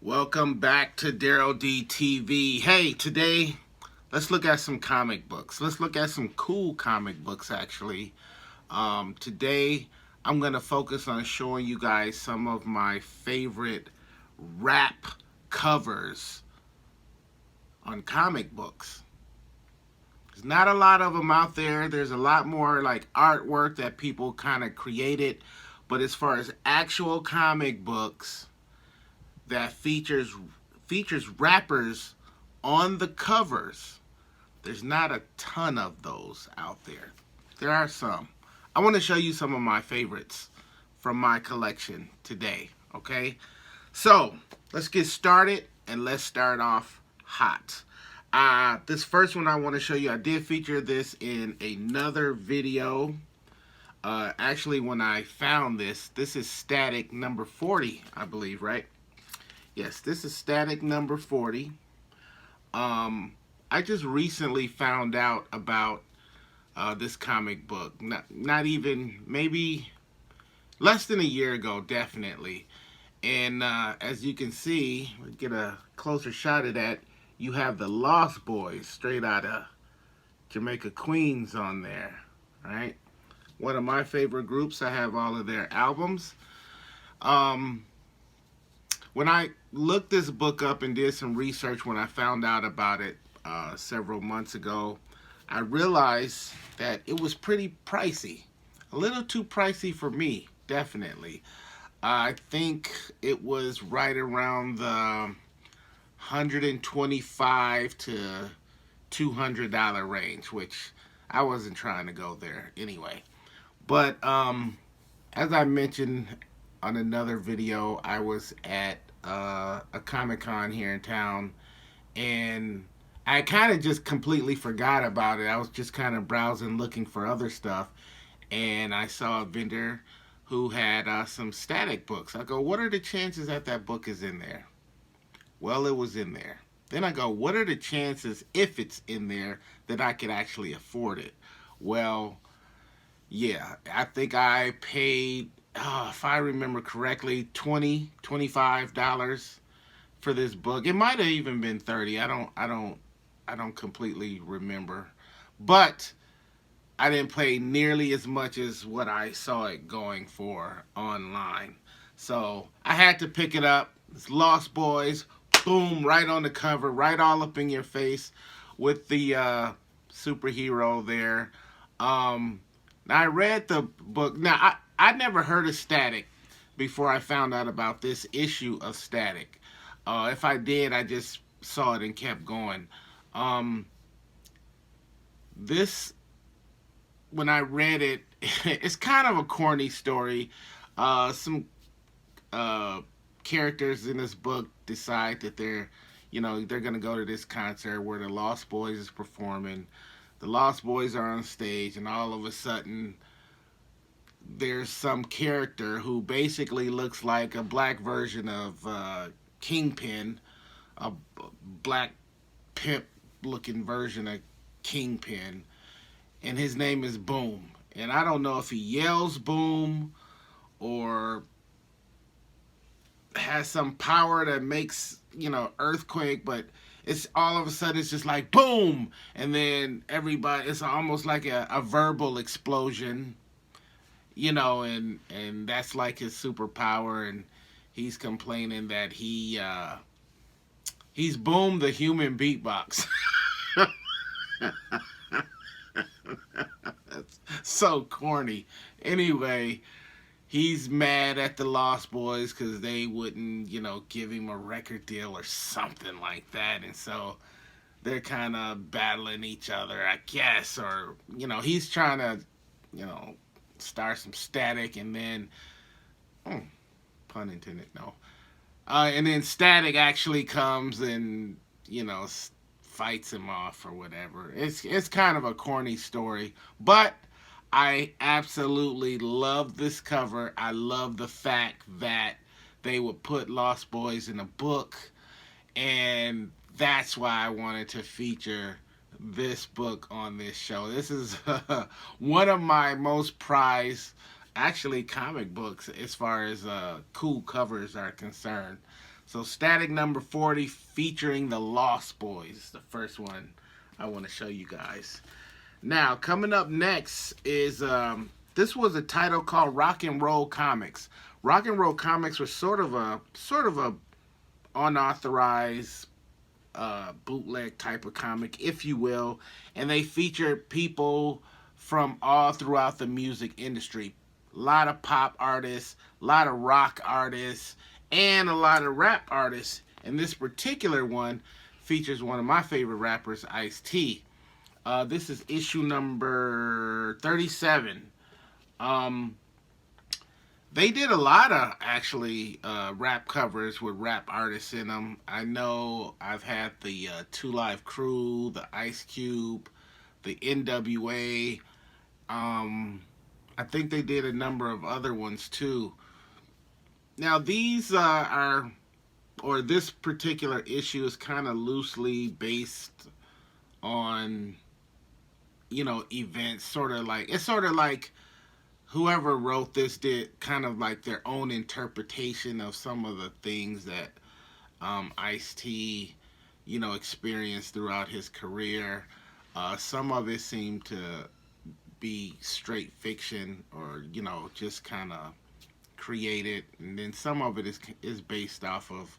Welcome back to Daryl D TV. Hey, today let's look at some comic books. Let's look at some cool comic books actually. Today I'm going to focus on showing you guys some of my favorite wrap covers on comic books. There's not a lot of them out there. There's a lot more like artwork that people kind of created, but as far as actual comic books that features rappers on the covers, there's not a ton of those out there. There are some. I want to show you some of my favorites from my collection today, okay? So, let's get started and let's start off hot. This first one I want to show you, I did feature this in another video. Actually, when I found this is Static number 40, I believe, right? Yes, this is Static number 40. I just recently found out about this comic book. Not even, maybe less than a year ago, definitely. And as you can see, we'll get a closer shot of that. You have the Lost Boys, straight out of Jamaica, Queens on there, right? One of my favorite groups. I have all of their albums. When I looked this book up and did some research when I found out about it several months ago, I realized that it was pretty pricey. A little too pricey for me, definitely. I think it was right around the $125 to $200 range, which I wasn't trying to go there anyway. But as I mentioned on another video, I was at a Comic-Con here in town, and I kind of just completely forgot about it. I was just kind of browsing, looking for other stuff, and I saw a vendor who had some Static books. I go, what are the chances that that book is in there? Well, it was in there. Then I go, what are the chances, if it's in there, that I could actually afford it? Well, yeah, I think I paid, if I remember correctly, $25 for this book. It might have even been 30. I don't completely remember. But I didn't pay nearly as much as what I saw it going for online. So I had to pick it up. It's Lost Boys, boom, right on the cover, right all up in your face with the superhero there. Now I read the book. Now I never heard of Static before I found out about this issue of Static. If I did, I just saw it and kept going. This, when I read it, it's kind of a corny story. Some characters in this book decide that they're gonna go to this concert where the Lost Boys is performing. The Lost Boys are on stage, and all of a sudden, there's some character who basically looks like a black version of Kingpin, a black pimp-looking version of Kingpin, and his name is Boom. And I don't know if he yells Boom or has some power that makes, earthquake, but it's all of a sudden it's just like boom, and then everybody, it's almost like a verbal explosion, and that's like his superpower, and he's complaining that he's Boom the human beatbox. That's so corny. Anyway, he's mad at the Lost Boys because they wouldn't, give him a record deal or something like that. And so they're kind of battling each other, I guess. Or, he's trying to, start some static, and then, pun intended, no. And then Static actually comes and, fights him off or whatever. It's kind of a corny story, but I absolutely love this cover. I love the fact that they would put Lost Boys in a book, and that's why I wanted to feature this book on this show. This is one of my most prized, actually, comic books as far as cool covers are concerned. So Static Number 40 featuring the Lost Boys, the first one I want to show you guys. Now, coming up next is this was a title called Rock and Roll Comics. Rock and Roll Comics was sort of a unauthorized bootleg type of comic, if you will, and they featured people from all throughout the music industry. A lot of pop artists, a lot of rock artists, and a lot of rap artists. And this particular one features one of my favorite rappers, Ice-T. This is issue number 37. They did a lot of actually rap covers with rap artists in them. I know I've had the 2 Live Crew, the Ice Cube, the NWA. I think they did a number of other ones too. Now these or this particular issue is kind of loosely based on, you know, events. It's sort of like whoever wrote this did kind of like their own interpretation of some of the things that Ice-T, you know, experienced throughout his career. Some of it seemed to be straight fiction, or, you know, just kind of created, and then some of it is based off of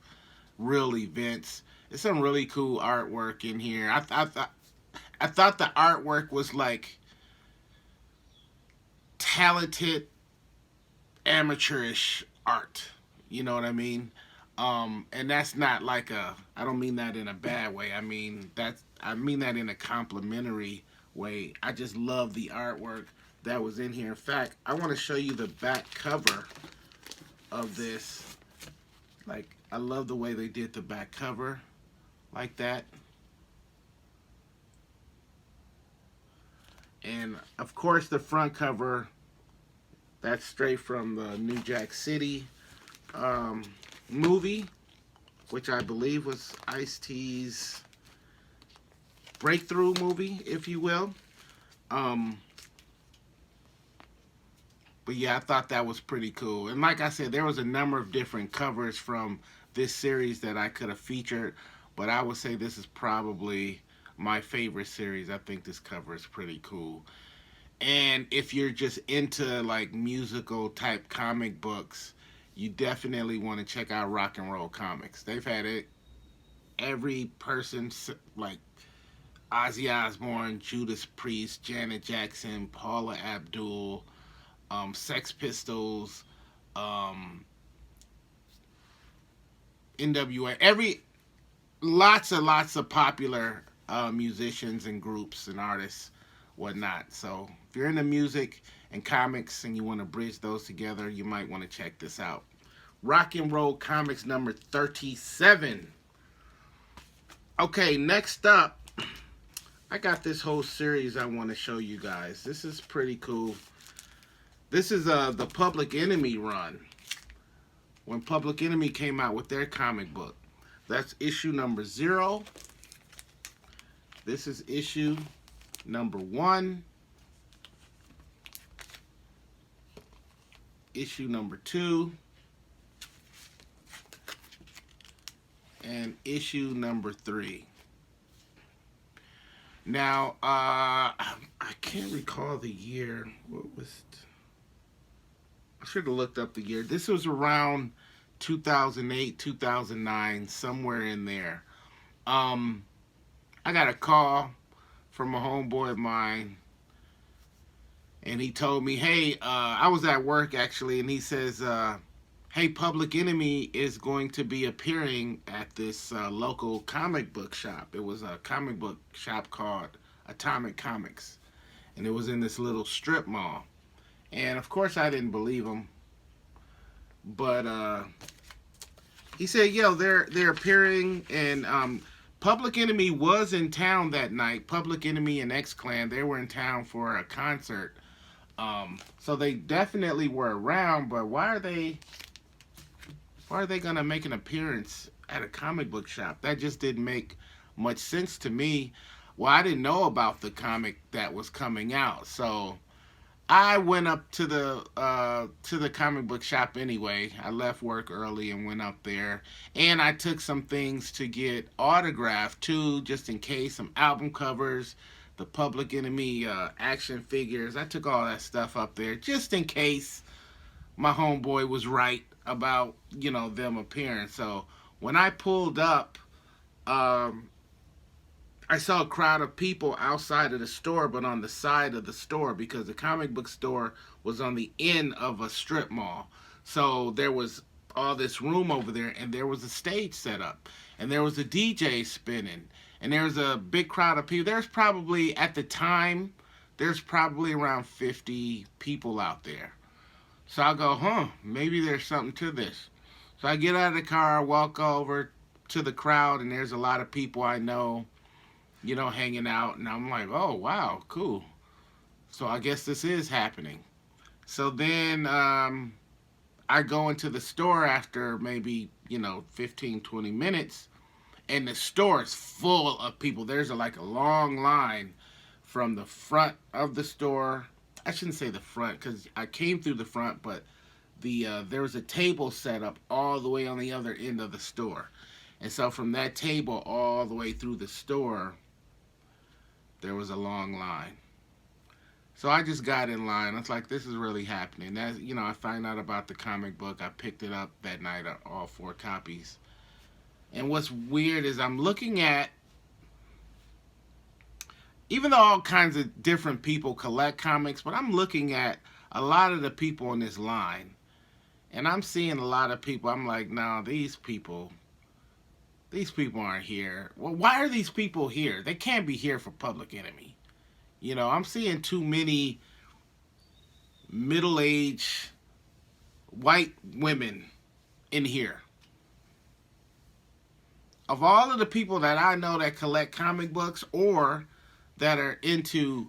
real events. There's some really cool artwork in here. I thought the artwork was like talented amateurish art, you know what I mean? And that's not like I don't mean that in a bad way. I mean that in a complimentary way. I just love the artwork that was in here. In fact, I want to show you the back cover of this. Like, I love the way they did the back cover like that. And of course the front cover, that's straight from the New Jack City movie, which I believe was Ice-T's breakthrough movie, if you will. But yeah, I thought that was pretty cool. And like I said, there was a number of different covers from this series that I could have featured, but I would say this is probably my favorite series. I think this cover is pretty cool. And if you're just into like musical type comic books, you definitely want to check out Rock and Roll Comics. They've had it, every person like Ozzy Osbourne, Judas Priest, Janet Jackson, Paula Abdul, Sex Pistols, NWA, lots of popular musicians and groups and artists, whatnot. So if you're into music and comics and you want to bridge those together, you might want to check this out. Rock and Roll Comics number 37. Okay, next up, I got this whole series I want to show you guys. This is pretty cool. This is the Public Enemy run. When Public Enemy came out with their comic book. That's issue number 0. This is issue number 1. Issue number 2. And issue number 3. Now, I can't recall the year. What was it? I should have looked up the year. This was around 2008, 2009, somewhere in there. I got a call from a homeboy of mine, and he told me, hey, I was at work actually, and he says, hey, Public Enemy is going to be appearing at this local comic book shop. It was a comic book shop called Atomic Comics, and it was in this little strip mall. And of course I didn't believe him, but he said, yo, they're appearing, and Public Enemy was in town that night. Public Enemy and X-Clan, they were in town for a concert. So they definitely were around, but why are they gonna make an appearance at a comic book shop? That just didn't make much sense to me. Well, I didn't know about the comic that was coming out, so I went up to the comic book shop anyway. I left work early and went up there, and I took some things to get autographed too, just in case. Some album covers, the Public Enemy action figures. I took all that stuff up there just in case my homeboy was right about them appearing. So when I pulled up, um, I saw a crowd of people outside of the store, but on the side of the store because the comic book store was on the end of a strip mall. So there was all this room over there, and there was a stage set up, and there was a DJ spinning, and there was a big crowd of people. There's probably, at the time, there's probably around 50 people out there. So I go, maybe there's something to this. So I get out of the car, walk over to the crowd, and there's a lot of people I know hanging out, and I'm like, oh wow, cool. So I guess this is happening. So then I go into the store after maybe 15, 20 minutes, and the store is full of people. There's like a long line from the front of the store. I shouldn't say the front because I came through the front, but there was a table set up all the way on the other end of the store. And so from that table all the way through the store, there was a long line. So I just got in line. I was like, this is really happening. I find out about the comic book. I picked it up that night, all 4 copies. And what's weird is I'm looking at, even though all kinds of different people collect comics, but I'm looking at a lot of the people in this line. And I'm seeing a lot of people. I'm like, no, these people aren't here. Well, why are these people here? They can't be here for Public Enemy. I'm seeing too many middle-aged white women in here. Of all of the people that I know that collect comic books or that are into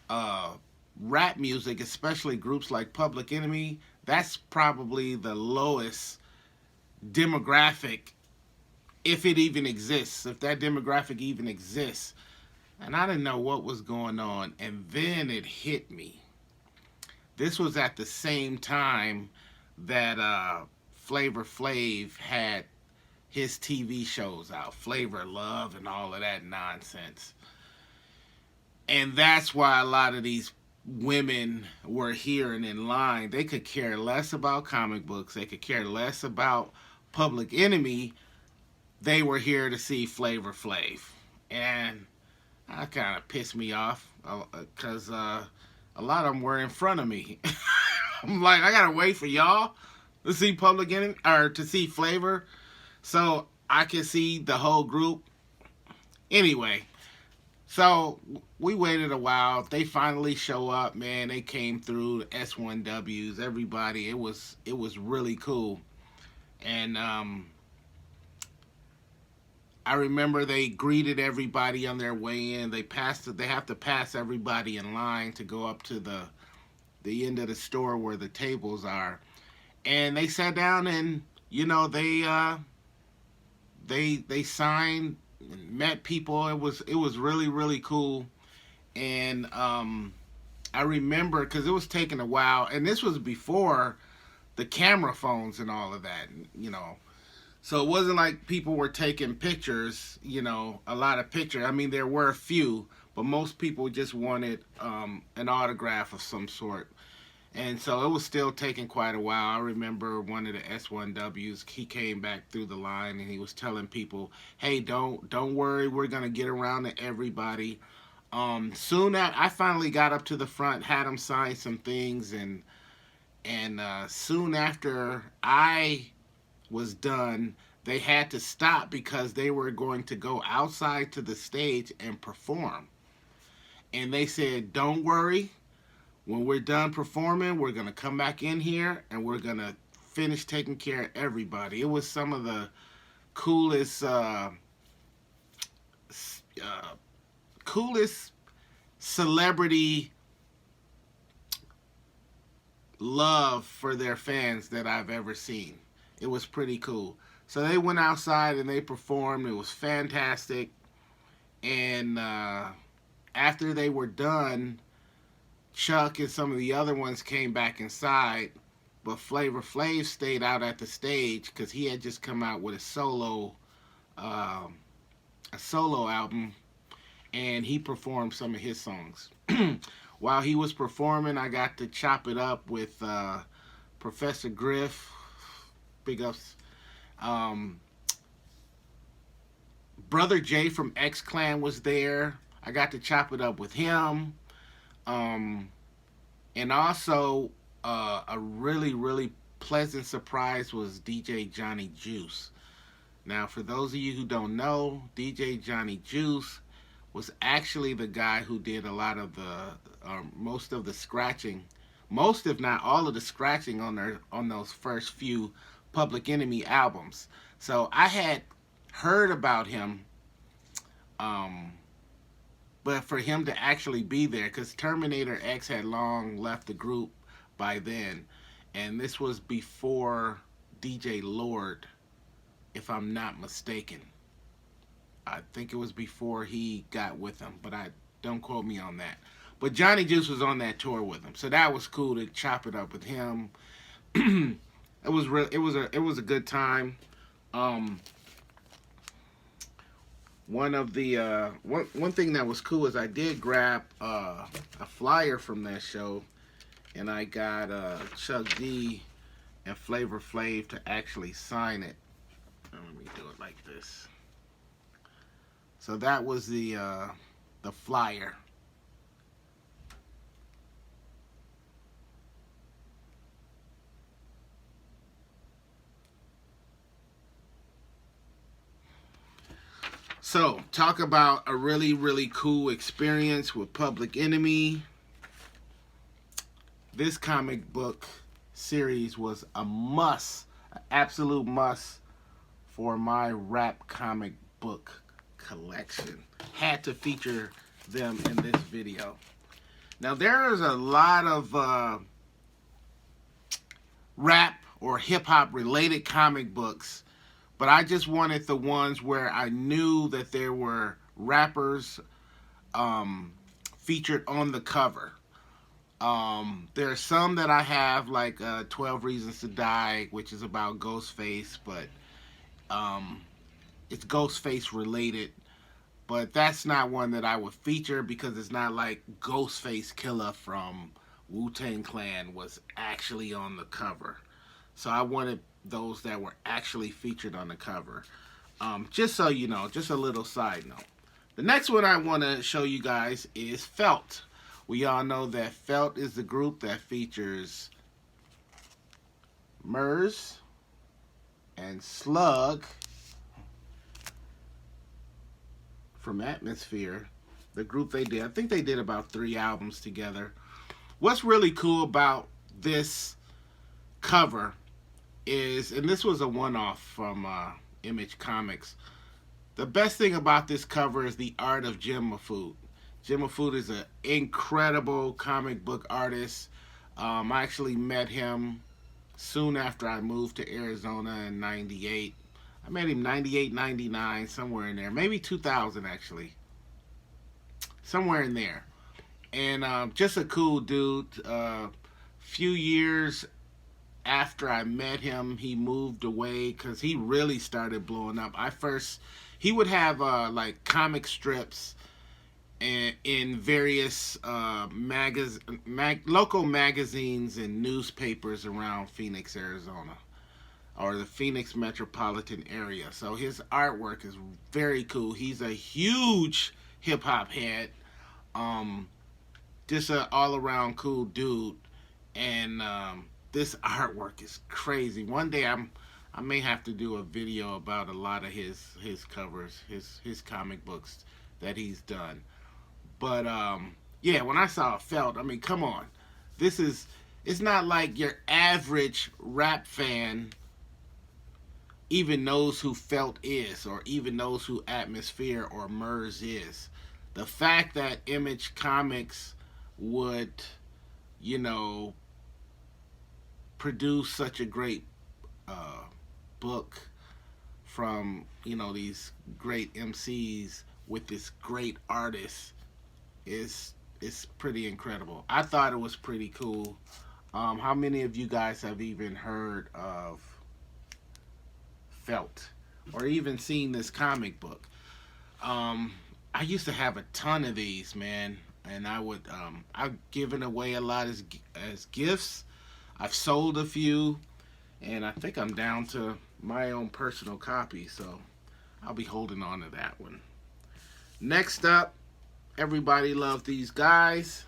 rap music, especially groups like Public Enemy, that's probably the lowest demographic, if it even exists, if that demographic even exists. And I didn't know what was going on, and then it hit me. This was at the same time that Flavor Flav had his TV shows out, Flavor Love and all of that nonsense. And that's why a lot of these women were here and in line. They could care less about comic books. They could care less about Public Enemy. They were here to see Flavor Flav. And that kind of pissed me off because a lot of them were in front of me. I'm like, I gotta wait for y'all to see Public Enemy or to see Flavor so I can see the whole group. Anyway, so we waited a while. They finally show up, man. They came through, the S1Ws, everybody. It was really cool. And I remember they greeted everybody on their way in. They have to pass everybody in line to go up to the end of the store where the tables are. And they sat down and they signed and met people. It was really, really cool. And I remember because it was taking a while, and this was before the camera phones and all of that, So it wasn't like people were taking pictures, a lot of pictures. I mean, there were a few, but most people just wanted an autograph of some sort. And so it was still taking quite a while. I remember one of the S1Ws, he came back through the line and he was telling people, hey, don't worry, we're going to get around to everybody. Soon as I finally got up to the front, had him sign some things, and soon after I was done, they had to stop because they were going to go outside to the stage and perform. And they said, don't worry, when we're done performing, we're going to come back in here and we're going to finish taking care of everybody. It was some of the coolest celebrity love for their fans that I've ever seen. It was pretty cool. So they went outside and they performed. It was fantastic. And after they were done, Chuck and some of the other ones came back inside, but Flavor Flav stayed out at the stage because he had just come out with um, a solo album, and he performed some of his songs. While he was performing, I got to chop it up with Professor Griff. Big ups. Um, Brother Jay from X Clan was there. I got to chop it up with him. Um, and also, a really, really pleasant surprise was DJ Johnny Juice. Now, for those of you who don't know, DJ Johnny Juice was actually the guy who did a lot of most of the scratching, most if not all of the scratching on those first few Public Enemy albums. So I had heard about him, um, but for him to actually be there, because Terminator X had long left the group by then, and this was before DJ Lord, if I'm not mistaken. I think it was before he got with them, but I don't quote me on that. But Johnny Juice was on that tour with him, so that was cool to chop it up with him. It was a good time. Um, one thing that was cool is I did grab a flyer from that show, and I got Chuck D and Flavor Flav to actually sign it. Let me do it like this. So that was the flyer. So talk about a really, really cool experience with Public Enemy. This comic book series was a must, an absolute must for my rap comic book collection. Had to feature them in this video. Now there is a lot of rap or hip hop related comic books, but I just wanted the ones where I knew that there were rappers featured on the cover. There are some that I have, like 12 Reasons to Die, which is about Ghostface, but um, it's Ghostface related. But that's not one that I would feature because it's not like Ghostface Killer from Wu-Tang Clan was actually on the cover. So I wanted those that were actually featured on the cover. Just so you know, just a little side note. The next one I want to show you guys is Felt. We all know that Felt is the group that features Murs and Slug from Atmosphere, the group they did. I think they did about 3 albums together. What's really cool about this cover is, and this was a one-off from Image Comics, the best thing about this cover is the art of Jim Mahfood. Jim Mahfood is an incredible comic book artist. I actually met him soon after I moved to Arizona in 98. I met him 98, 99, somewhere in there. Maybe 2000, actually. Somewhere in there. And just a cool dude. Few years after I met him, he moved away because he really started blowing up. He would have like comic strips in various local magazines and newspapers around Phoenix, Arizona, or the Phoenix metropolitan area. So his artwork is very cool. He's a huge hip hop head, just an all around cool dude, and this artwork is crazy. One day I may have to do a video about a lot of his covers, his comic books that he's done. But yeah, when I saw Felt, I mean, come on, it's not like your average rap fan even knows who Felt is, or even knows who Atmosphere or Murs is. The fact that Image Comics would, you know, produce such a great book from, you know, these great MCs with this great artist is it's pretty incredible. I thought it was pretty cool. How many of you guys have even heard of Felt or even seen this comic book? Um, I used to have a ton of these, man, and I've given away a lot as gifts. I've sold a few, and I think I'm down to my own personal copy, so I'll be holding on to that one. Next up, everybody loved these guys.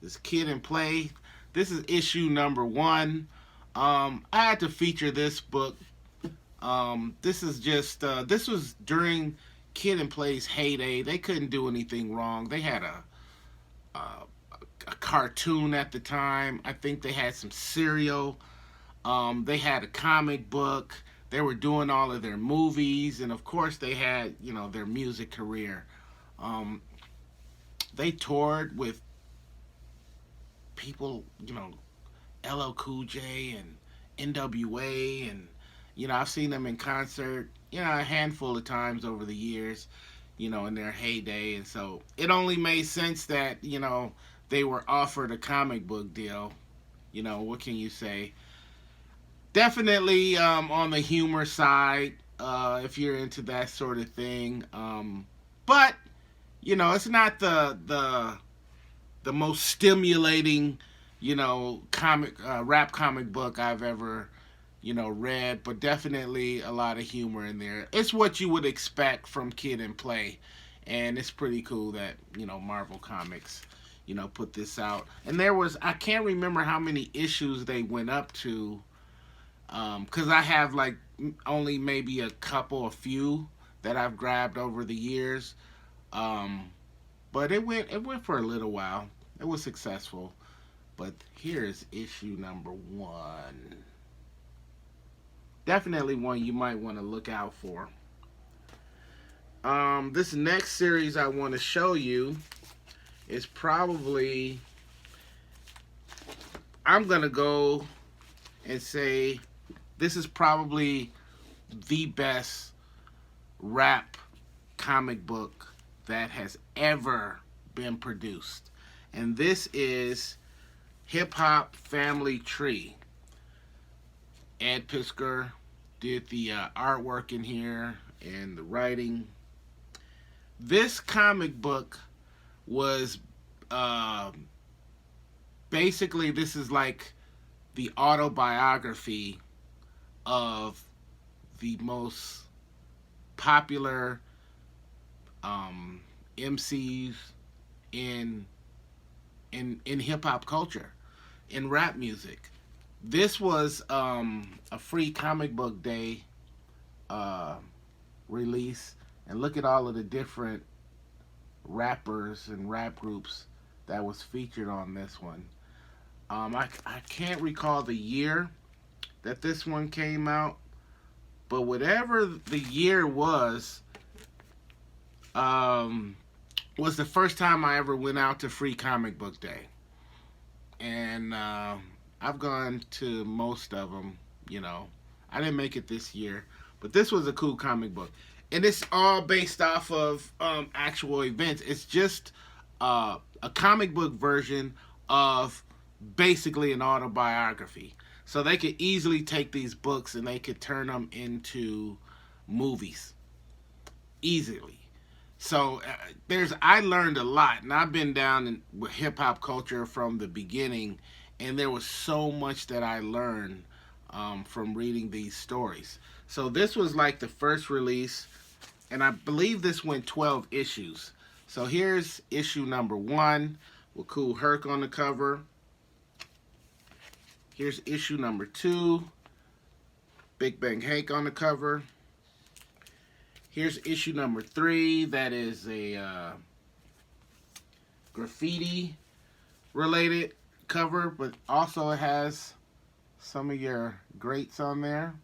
This Kid and Play. This is issue number 1. I had to feature this book. This was during Kid and Play's heyday. They couldn't do anything wrong. They had a, a cartoon at the time. I think they had some cereal. They had a comic book. They were doing all of their movies, and of course they had, their music career. Um, they toured with people, LL Cool J and NWA, and I've seen them in concert, a handful of times over the years, in their heyday, and so it only made sense that they were offered a comic book deal. What can you say? Definitely on the humor side, if you're into that sort of thing. But it's not the most stimulating, rap comic book I've ever, read, but definitely a lot of humor in there. It's what you would expect from Kid and Play, and it's pretty cool that, Marvel Comics, put this out. And I can't remember how many issues they went up to, because I have like only maybe a few that I've grabbed over the years. But it went for a little while. It was successful. But here's issue number 1. Definitely one you might want to look out for. This next series I want to show you is probably, I'm gonna go and say this is probably the best rap comic book that has ever been produced. And this is Hip Hop Family Tree. Ed Piskor did the artwork in here and the writing. This comic book was basically, this is like the autobiography of the most popular MCs in hip hop culture, in rap music. This was a free comic book day release, and look at all of the different rappers and rap groups that was featured on this one. I can't recall the year that this one came out, but whatever the year was the first time I ever went out to Free Comic Book Day. And I've gone to most of them, I didn't make it this year, but this was a cool comic book. And it's all based off of actual events. It's just a comic book version of basically an autobiography. So they could easily take these books and they could turn them into movies easily. So I learned a lot, and I've been down in hip hop culture from the beginning, and there was so much that I learned from reading these stories. So this was like the first release, and I believe this went 12 issues. So here's issue number 1 with Kool Herc on the cover. Here's issue number 2, Big Bang Hank on the cover. Here's issue number 3, that is a graffiti related cover, but also it has some of your greats on there.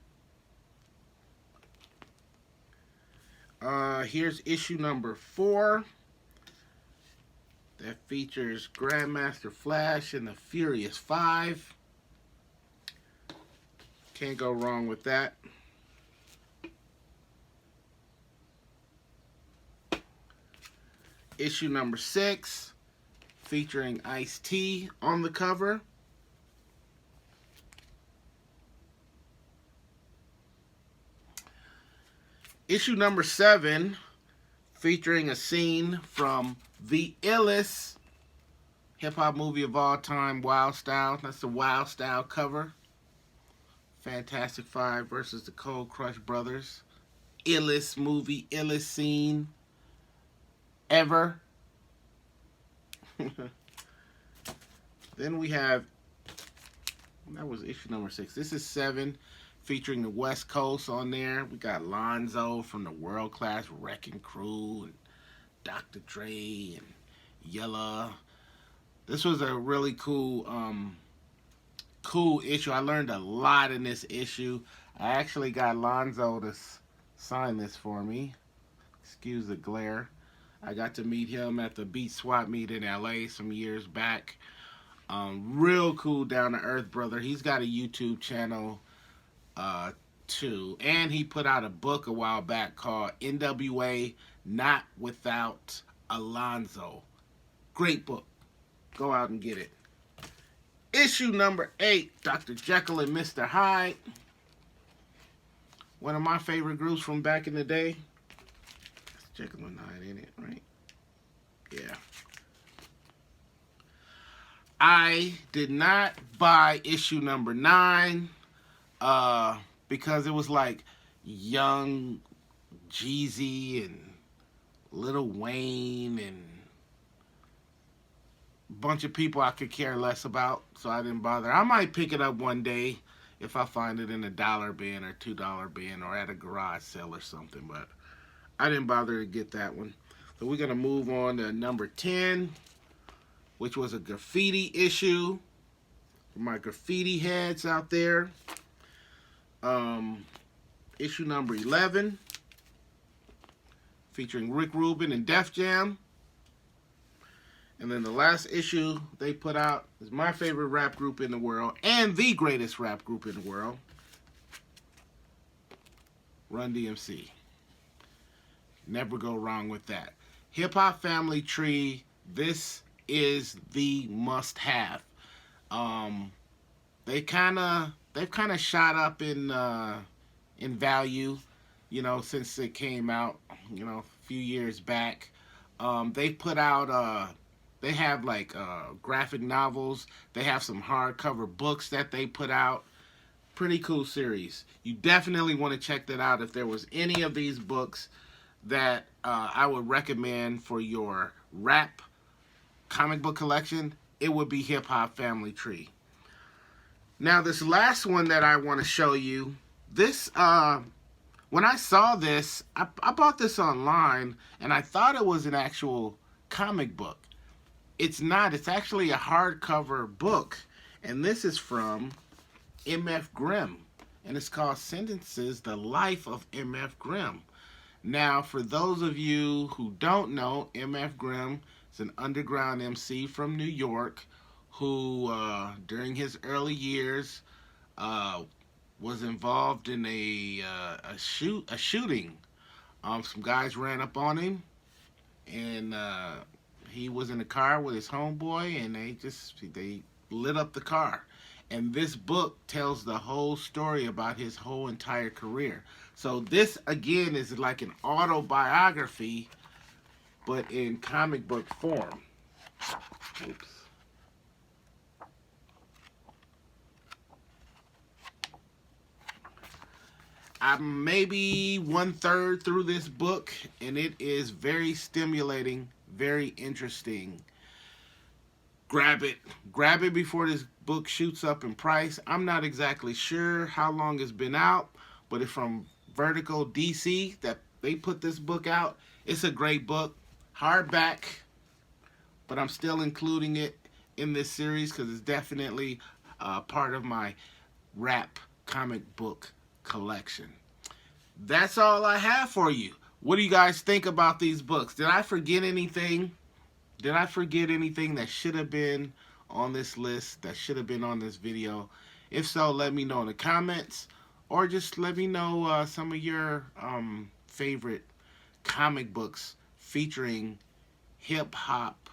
Here's issue number 4 that features Grandmaster Flash and the Furious 5. Can't go wrong with that. Issue number 6 featuring Ice-T on the cover. Issue number 7, featuring a scene from the illest hip-hop movie of all time, Wild Style. That's the Wild Style cover. Fantastic Five versus the Cold Crush Brothers. Illest movie, illest scene ever. Then we have, that was issue number 6. This is 7, featuring the West Coast on there. We got Lonzo from the World Class Wrecking Crew, and Dr. Dre, and Yella. This was a really cool issue. I learned a lot in this issue. I actually got Lonzo to sign this for me. Excuse the glare. I got to meet him at the Beat Swap meet in LA some years back. Real cool, down-to-earth brother. He's got a YouTube channel too. And he put out a book a while back called NWA Not Without Alonzo. Great book. Go out and get it. Issue number 8, Dr. Jekyll and Mr. Hyde. One of my favorite groups from back in the day. It's Jekyll and Hyde, ain't it, right? Yeah. I did not buy issue number 9 because it was like young Jeezy and Lil Wayne and a bunch of people I could care less about, so I didn't bother. I might pick it up one day if I find it in a $1 bin or $2 bin or at a garage sale or something, but I didn't bother to get that one. So we're going to move on to number 10, which was a graffiti issue for my graffiti heads out there. Issue number 11, featuring Rick Rubin and Def Jam. And then the last issue they put out is my favorite rap group in the world and the greatest rap group in the world, Run DMC. Never go wrong with that. Hip Hop Family Tree, this is the must-have. They've kind of shot up in value, you know, since it came out, you know, a few years back. They put out they have like graphic novels. They have some hardcover books that they put out. Pretty cool series. You definitely want to check that out. If there was any of these books that I would recommend for your rap comic book collection, it would be Hip Hop Family Tree. Now this last one that I want to show you, this when I saw this, I bought this online and I thought it was an actual comic book. It's not. It's actually a hardcover book, and this is from M.F. Grimm, and it's called Sentences: The Life of M.F. Grimm. Now, for those of you who don't know, M.F. Grimm is an underground MC from New York who, during his early years, was involved in a shooting. Some guys ran up on him, and he was in a car with his homeboy, and they lit up the car. And this book tells the whole story about his whole entire career. So this, again, is like an autobiography, but in comic book form. Oops. I'm maybe 1/3 through this book, and it is very stimulating, very interesting. Grab it before this book shoots up in price. I'm not exactly sure how long it's been out, but it's from Vertical DC that they put this book out. It's a great book, hardback, but I'm still including it in this series because it's definitely part of my rap comic book collection. That's all I have for you. What do you guys think about these books? Did I forget anything? Did I forget anything that should have been on this list, that should have been on this video? If so, let me know in the comments, or just let me know some of your favorite comic books featuring hip-hop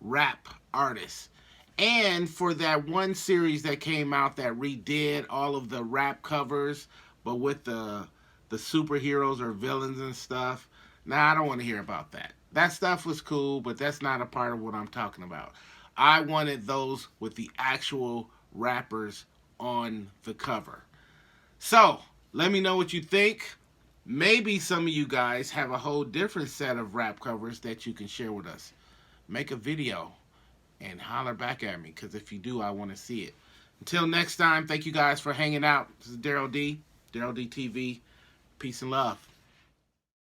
rap artists. And for that one series that came out that redid all of the rap covers, but with the superheroes or villains and stuff. Nah, I don't want to hear about that. That stuff was cool, but that's not a part of what I'm talking about. I wanted those with the actual rappers on the cover. So, let me know what you think. Maybe some of you guys have a whole different set of rap covers that you can share with us. Make a video and holler back at me, because if you do, I want to see it. Until next time, thank you guys for hanging out. This is Daryl D, Daryl D TV. Peace and love.